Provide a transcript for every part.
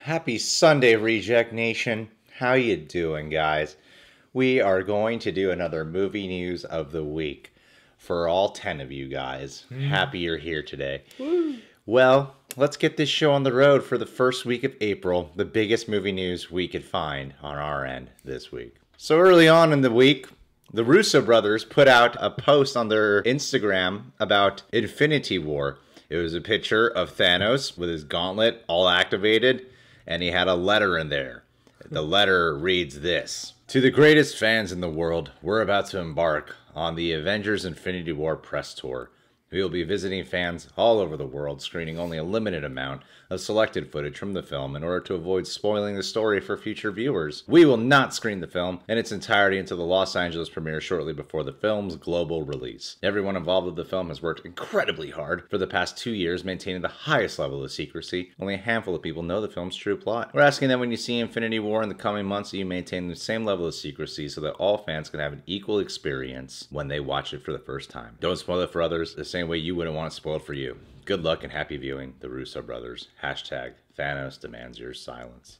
Happy Sunday, Reject Nation. How you doing, guys? We are going to do another movie news of the week for all 10 of you guys. Happy you're here today. Woo. Well, let's get this show on the road for the first week of April, the biggest movie news we could find on our end this week. So early on in the week, the Russo brothers put out a post on their Instagram about Infinity War. It was a picture of Thanos with his gauntlet all activated, and he had a letter in there. The letter reads this: "To the greatest fans in the world, we're about to embark on the Avengers Infinity War press tour. We will be visiting fans all over the world, screening only a limited amount of selected footage from the film in order to avoid spoiling the story for future viewers. We will not screen the film in its entirety until the Los Angeles premiere shortly before the film's global release. Everyone involved with the film has worked incredibly hard for the past 2 years, maintaining the highest level of secrecy. Only a handful of people know the film's true plot. We're asking that when you see Infinity War in the coming months, that you maintain the same level of secrecy so that all fans can have an equal experience when they watch it for the first time. Don't spoil it for others the same way you wouldn't want it spoiled for you. Good luck and happy viewing, the Russo brothers. Hashtag Thanos Demands Your Silence."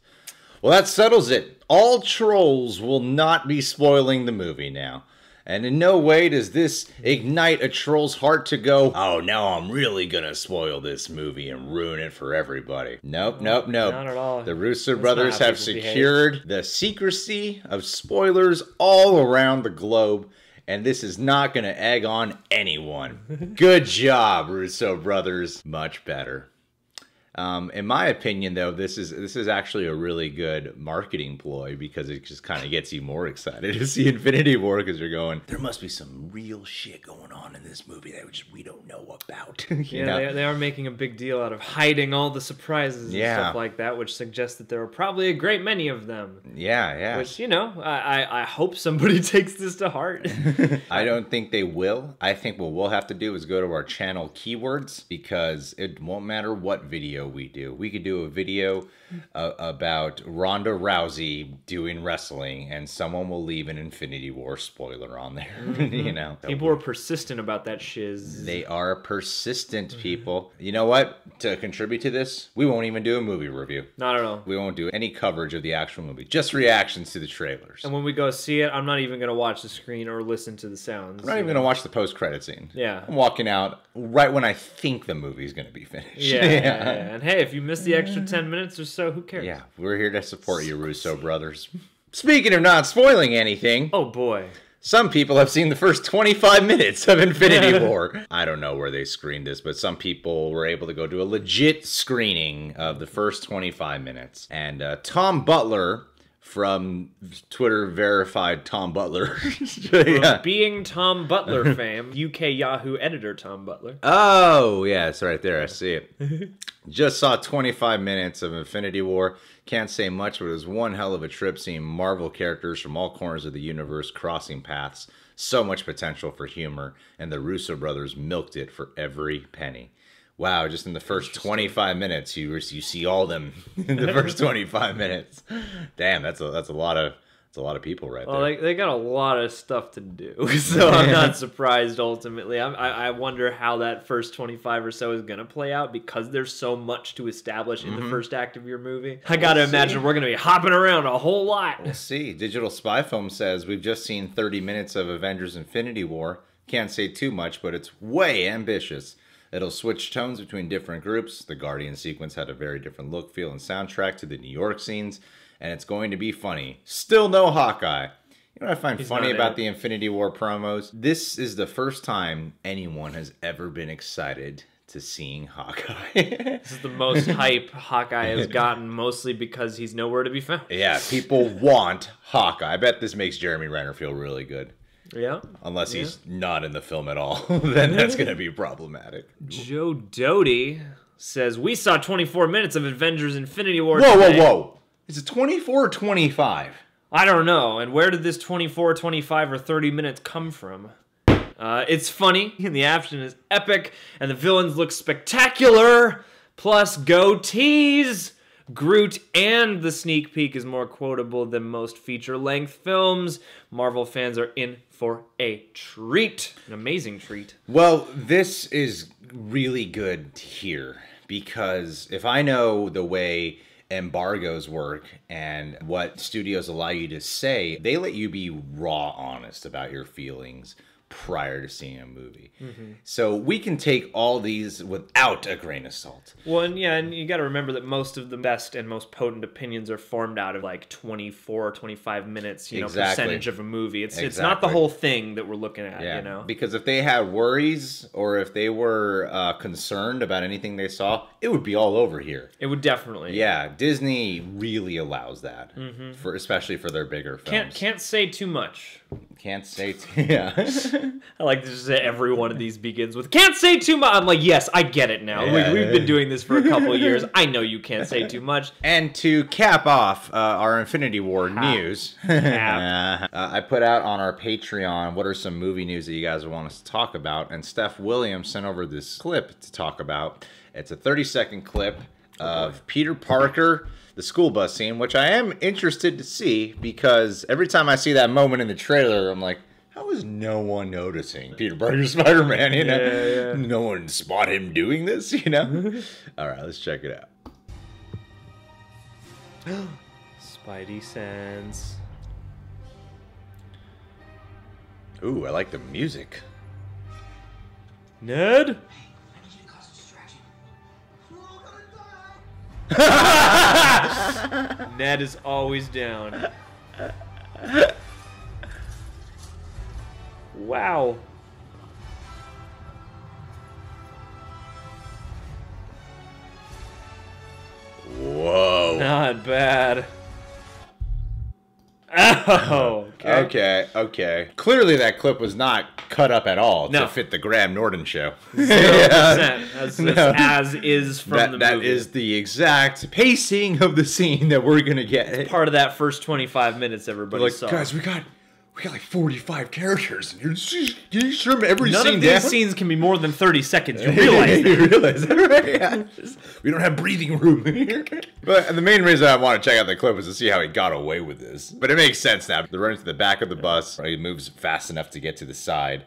Well, that settles it. All trolls will not be spoiling the movie now. And in no way does this ignite a troll's heart to go, "Oh, now I'm really gonna spoil this movie and ruin it for everybody." Nope. Not at all. The Russo brothers have secured the secrecy of spoilers all around the globe. And this is not going to egg on anyone. Good job, Russo brothers. Much better. In my opinion, though, this is actually a really good marketing ploy because it just kind of gets you more excited to see Infinity War because you're going, there must be some real shit going on in this movie that we don't know about. They are making a big deal out of hiding all the surprises and stuff like that, which suggests that there are probably a great many of them. Yeah. Which, I hope somebody takes this to heart. I don't think they will. I think what we'll have to do is go to our channel keywords because it won't matter what video we do. We could do a video about Ronda Rousey doing wrestling, and someone will leave an Infinity War spoiler on there. People are persistent about that shiz. They are persistent, people. You know what? To contribute to this, we won't even do a movie review. Not at all. We won't do any coverage of the actual movie. Just reactions to the trailers. And when we go see it, I'm not even going to watch the screen or listen to the sounds. I'm not even going to watch the post-credit scene. Yeah. I'm walking out right when I think the movie's going to be finished. Yeah. And hey, if you miss the extra 10 minutes or so, who cares? Yeah, we're here to support you, Russo brothers. Speaking of not spoiling anything. Oh, boy. Some people have seen the first 25 minutes of Infinity War. I don't know where they screened this, but some people were able to go to a legit screening of the first 25 minutes. And Tom Butler from Twitter verified Tom Butler. Being Tom Butler fame, UK Yahoo editor Tom Butler. Oh, yeah, it's right there. I see it. Just saw 25 minutes of Infinity War. Can't say much, but it was one hell of a trip seeing Marvel characters from all corners of the universe crossing paths. So much potential for humor, and the Russo brothers milked it for every penny. Wow, just in the first 25 minutes, you see all them in the first 25 minutes. Damn, that's a lot of people right there. Well, they got a lot of stuff to do, so I'm not surprised ultimately. I wonder how that first 25 or so is going to play out because there's so much to establish in the first act of your movie. I got to imagine we're going to be hopping around a whole lot. We'll see. Digital Spy Film says, we've just seen 30 minutes of Avengers Infinity War. Can't say too much, but it's way ambitious. It'll switch tones between different groups. The Guardian sequence had a very different look, feel, and soundtrack to the New York scenes. And it's going to be funny. Still no Hawkeye. You know what I find funny about the Infinity War promos? This is the first time anyone has ever been excited to seeing Hawkeye. This is the most hype Hawkeye has gotten, mostly because he's nowhere to be found. Yeah, people want Hawkeye. I bet this makes Jeremy Renner feel really good. Yeah. Unless he's not in the film at all. Then that's going to be problematic. Joe Doty says, we saw 24 minutes of Avengers Infinity War today. Whoa. Is it 24 or 25? I don't know. And where did this 24, 25, or 30 minutes come from? It's funny, and the action is epic, and the villains look spectacular, plus goatees. Groot and the sneak peek is more quotable than most feature-length films. Marvel fans are in for a treat. An amazing treat. Well, this is really good to hear, because if I know the way embargoes work and what studios allow you to say, they let you be raw honest about your feelings prior to seeing a movie. So we can take all these without a grain of salt. Well, and yeah, and you got to remember that most of the best and most potent opinions are formed out of like 24, 25 minutes, you know, percentage of a movie. It's not the whole thing that we're looking at, you know? Because if they had worries or if they were concerned about anything they saw, it would be all over here. It would definitely. Yeah, Disney really allows that, for especially for their bigger films. Can't say too much. Can't say yeah. I like to just say every one of these begins with "can't say too much." I'm like, yes, I get it now. We've been doing this for a couple of years. I know you can't say too much. And to cap off our Infinity War news, I put out on our Patreon what are some movie news that you guys want us to talk about, and Steph Williams sent over this clip to talk about. It's a 30-second clip of Peter Parker, the school bus scene, which I am interested to see because every time I see that moment in the trailer, I'm like, how is no one noticing Peter Parker Spider-Man, you know? Yeah. No one spot him doing this, you know? All right, let's check it out. Spidey sense. Ooh, I like the music. Ned? Ned is always down. Wow. Whoa. Not bad. Oh, okay. Clearly that clip was not cut up at all to fit the Graham Norton show. 0%. As is from the movie. That is the exact pacing of the scene that we're going to get. It's part of that first 25 minutes everybody saw. Guys, we got like 45 characters, and you're sure every None scene of these scenes can be more than 30 seconds. You realize that? You realize that, right? Yeah. We don't have breathing room. But the main reason I want to check out the clip is to see how he got away with this. But it makes sense now. They're running to the back of the bus. He moves fast enough to get to the side.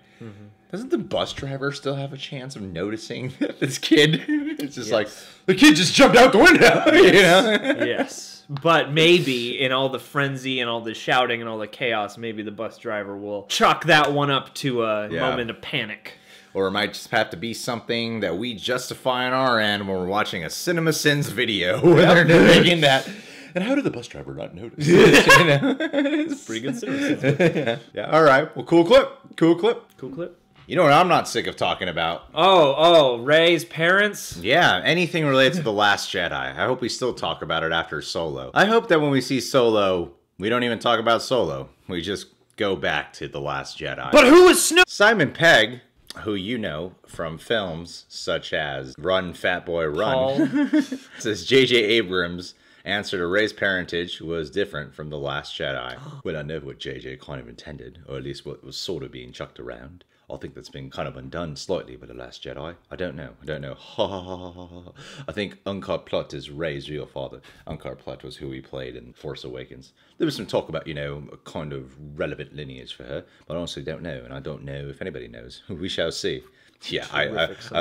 Doesn't the bus driver still have a chance of noticing this kid? It's just like, the kid just jumped out the window. You know? Yes. But maybe in all the frenzy and all the shouting and all the chaos, maybe the bus driver will chalk that one up to a moment of panic. Or it might just have to be something that we justify on our end when we're watching a CinemaSins video where they're making that. And how did the bus driver not notice? You know? It's pretty good CinemaSins. Yeah. All right. Well, cool clip. Cool clip. You know what I'm not sick of talking about? Oh, Reys Parents? Yeah, anything related to The Last Jedi. I hope we still talk about it after Solo. I hope that when we see Solo, we don't even talk about Solo. We just go back to The Last Jedi. But who is Snow? Simon Pegg, who you know from films such as Run, Fat Boy, Run, says J.J. Abrams' answer to Rey's parentage was different from The Last Jedi. Well, I know what J.J. kind of intended, or at least what was sort of being chucked around. I think that's been kind of undone slightly by The Last Jedi. I don't know. Ha ha ha ha ha. I think Unkar Plutt is Rey's real father. Unkar Plutt was who he played in Force Awakens. There was some talk about, you know, a kind of relevant lineage for her, but I honestly don't know, and I don't know if anybody knows. We shall see. Yeah, I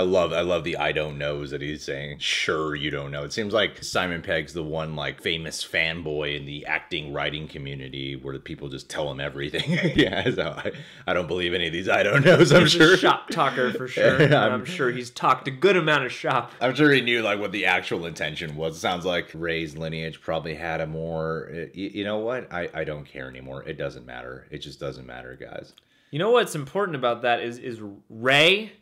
love the I don't knows that he's saying. Sure, you don't know. It seems like Simon Pegg's the one like famous fanboy in the acting writing community where the people just tell him everything. Yeah, so I don't believe any of these I don't knows. I'm sure a shop talker for sure. I'm sure he's talked a good amount of shop. I'm sure he knew like what the actual intention was. It sounds like Rey's lineage probably had a more. You know what? I don't care anymore. It doesn't matter. It just doesn't matter, guys. You know what's important about that is Rey.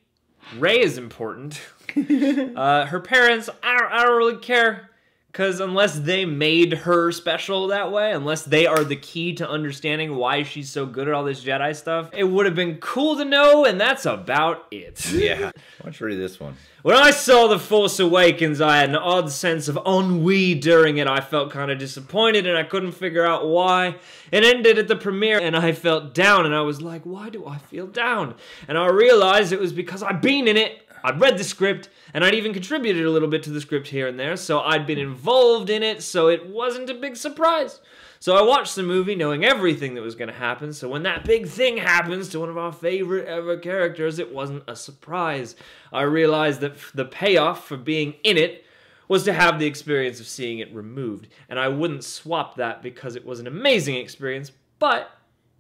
Rey is important. Her parents, I don't really care. Because unless they made her special that way, unless they are the key to understanding why she's so good at all this Jedi stuff, it would have been cool to know, and that's about it. Yeah. Why don't you read this one? When I saw The Force Awakens, I had an odd sense of ennui during it. I felt kind of disappointed, and I couldn't figure out why. It ended at the premiere, and I felt down, and I was like, why do I feel down? And I realized it was because I'd been in it. I'd read the script, and I'd even contributed a little bit to the script here and there, so I'd been involved in it, so it wasn't a big surprise. So I watched the movie knowing everything that was going to happen, so when that big thing happens to one of our favorite ever characters, it wasn't a surprise. I realized that the payoff for being in it was to have the experience of seeing it removed. And I wouldn't swap that because it was an amazing experience, but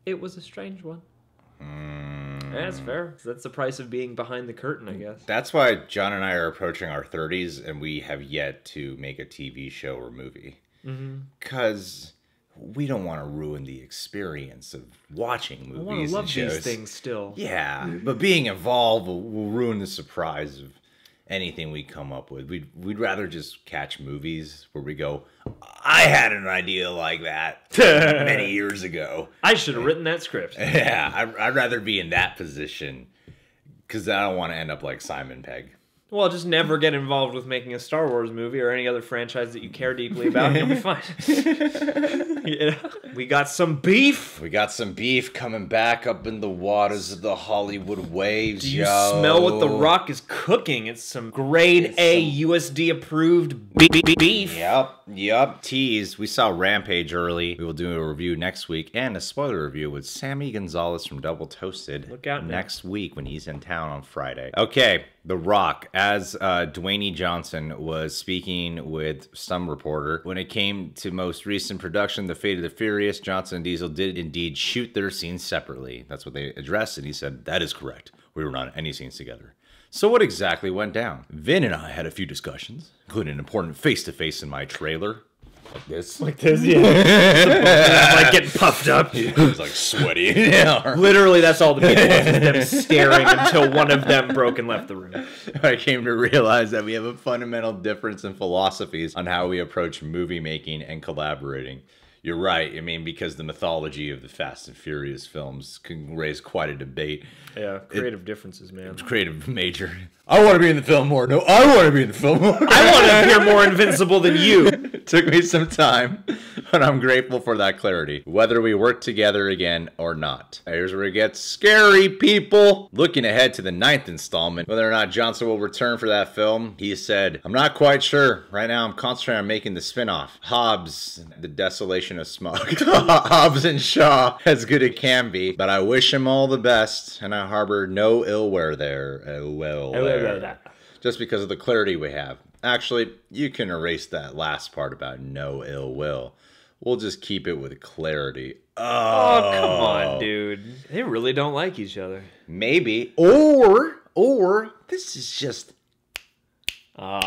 it was a strange one. Yeah, that's fair. That's the price of being behind the curtain, I guess. That's why John and I are approaching our 30s, and we have yet to make a TV show or movie. Because we don't want to ruin the experience of watching movies. I want to love and shows. these things still. Yeah, but being involved will ruin the surprise of anything we come up with. We'd rather just catch movies where we go, I had an idea like that many years ago. I should have written that script. Yeah, I'd rather be in that position because I don't want to end up like Simon Pegg. Well, just never get involved with making a Star Wars movie or any other franchise that you care deeply about, and you'll be fine. Yeah. We got some beef. We got some beef coming back up in the waters of the Hollywood waves, Do you smell what The Rock is cooking? It's some grade A USD approved beef. Yep. Tease. We saw Rampage early. We will do a review next week and a spoiler review with Sammy Gonzalez from Double Toasted. Look out now. Next week when he's in town on Friday. Okay, The Rock. As Dwayne Johnson was speaking with some reporter, when it came to most recent production, The Fate of the Furious, Johnson and Diesel did indeed shoot their scenes separately. That's what they addressed, and he said, that is correct. We were not in any scenes together. So what exactly went down? Vin and I had a few discussions, including an important face-to-face in my trailer. Like this, yeah. Like getting puffed up. It was like sweaty. Yeah. Literally, that's all the people was, them staring until one of them broke and left the room. I came to realize that we have a fundamental difference in philosophies on how we approach movie making and collaborating. You're right. I mean, because the mythology of the Fast and Furious films can raise quite a debate. Yeah, creative differences, man. It's creative major. I want to be in the film more. No, I want to be in the film more. I want to appear more invincible than you. It took me some time, but I'm grateful for that clarity. Whether we work together again or not. Here's where it gets scary, people. Looking ahead to the 9th installment, whether or not Johnson will return for that film, he said, I'm not quite sure. Right now, I'm concentrating on making the spin-off. Hobbs, The Desolation of Smug. Hobbs and Shaw, as good it can be, but I wish him all the best, and I harbor no ill will there. Just because of the clarity we have. Actually, you can erase that last part about no ill will. We'll just keep it with clarity. Oh, come on, dude. They really don't like each other. Maybe. Or this is just...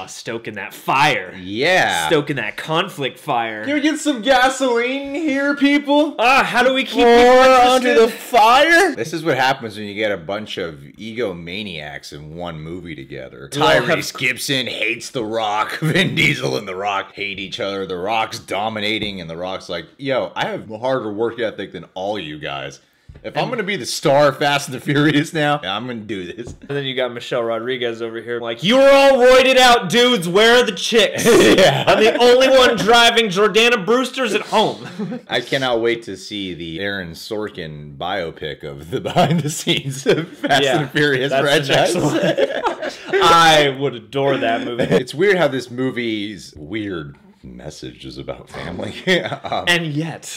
stoking that fire. Yeah. Stoking that conflict fire. Can we get some gasoline here, people? How do we keep more people under the fire? This is what happens when you get a bunch of egomaniacs in one movie together. Tyrese Gibson hates The Rock. Vin Diesel and The Rock hate each other. The Rock's dominating, and The Rock's like, yo, I have a harder work ethic than all you guys. If I'm going to be the star of Fast and the Furious now, I'm going to do this. And then you got Michelle Rodriguez over here like, you were all roided out dudes, where are the chicks? Yeah. I'm the only one driving. Jordana Brewster's at home. I cannot wait to see the Aaron Sorkin biopic of the behind the scenes of Fast and the Furious franchise. I would adore that movie. It's weird how this movie's weird message is about family. And yet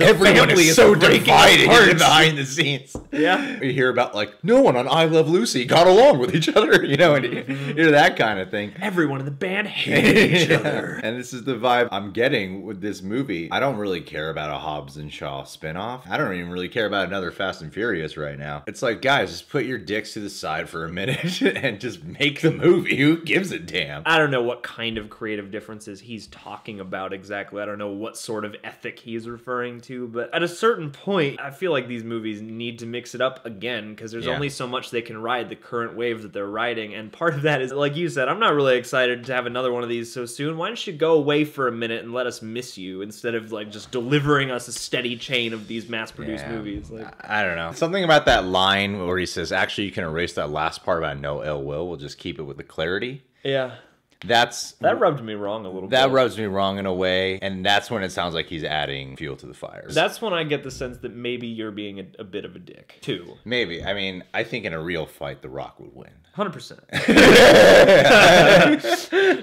everyone is so divided behind the scenes. Yeah. You hear about like no one on I Love Lucy got along with each other, you know, and you hear that kind of thing. Everyone in the band hated each other. And this is the vibe I'm getting with this movie. I don't really care about a Hobbs and Shaw spinoff. I don't even really care about another Fast and Furious right now. It's like, guys, just put your dicks to the side for a minute and just make the movie. Who gives a damn? I don't know what kind of creative differences he's talking about exactly. I don't know what sort of ethic he's referring to, but at a certain point, I feel like these movies need to mix it up again because there's only so much they can ride the current wave that they're riding, and part of that is, like you said, I'm not really excited to have another one of these so soon. Why don't you go away for a minute and let us miss you instead of like just delivering us a steady chain of these mass-produced movies? Like, I don't know. Something about that line where he says, actually, you can erase that last part about no ill will. We'll just keep it with the clarity. Yeah. That rubbed me wrong a little bit. That rubs me wrong in a way, and that's when it sounds like he's adding fuel to the fires. That's when I get the sense that maybe you're being a bit of a dick, too. Maybe. I mean, I think in a real fight, The Rock would win. 100%.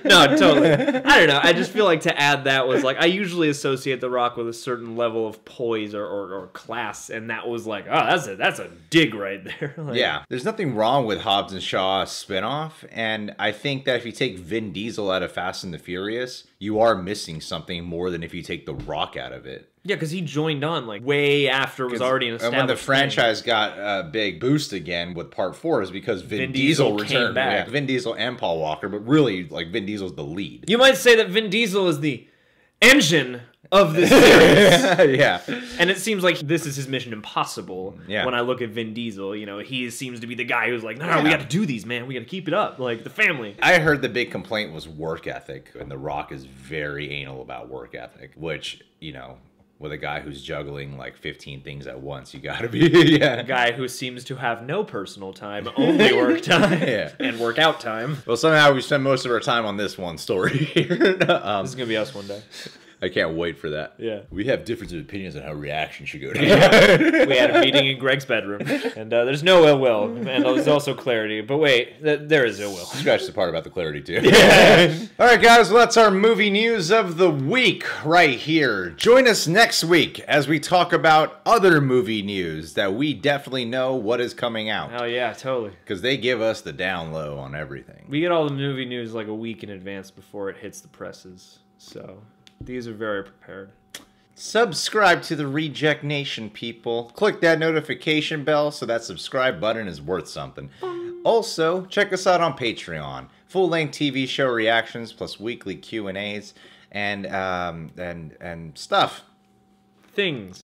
No, totally. I don't know. I just feel like to add that was like, I usually associate The Rock with a certain level of poise or class, and that was like, oh, that's a dig right there. Like, yeah. There's nothing wrong with Hobbs and Shaw spinoff, and I think that if you take Vin Diesel out of Fast and the Furious, you are missing something more than if you take The Rock out of it. Yeah, because he joined on like way after it was already an established And when the franchise thing. got a big boost again with Part 4 is because Vin Diesel returned. back. Yeah, Vin Diesel and Paul Walker, but really, like, Vin Diesel's the lead. You might say that Vin Diesel is the engine of this series. Yeah. And it seems like this is his Mission Impossible. Yeah. When I look at Vin Diesel, you know, he seems to be the guy who's like, no, we got to do these, man. We got to keep it up. Like, the family. I heard the big complaint was work ethic, and The Rock is very anal about work ethic, which, you know, with a guy who's juggling like 15 things at once, you gotta be, yeah. A guy who seems to have no personal time, only work time, Yeah. and workout time. Well, somehow we spend most of our time on this one story here. This is gonna be us one day. I can't wait for that. Yeah. We have different opinions on how reaction should go down. We had a meeting in Greg's bedroom, and there's no ill will, and there's also clarity. But wait, there is ill will. Scratch the part about the clarity, too. Yeah. All right, guys, well, that's our movie news of the week right here. Join us next week as we talk about other movie news that we definitely know what is coming out. Oh, yeah, totally. Because they give us the down low on everything. We get all the movie news like a week in advance before it hits the presses, so these are very prepared. Subscribe to the Reject Nation, people. Click that notification bell so that subscribe button is worth something. Also, check us out on Patreon. Full-length TV show reactions plus weekly Q&As and stuff. Things.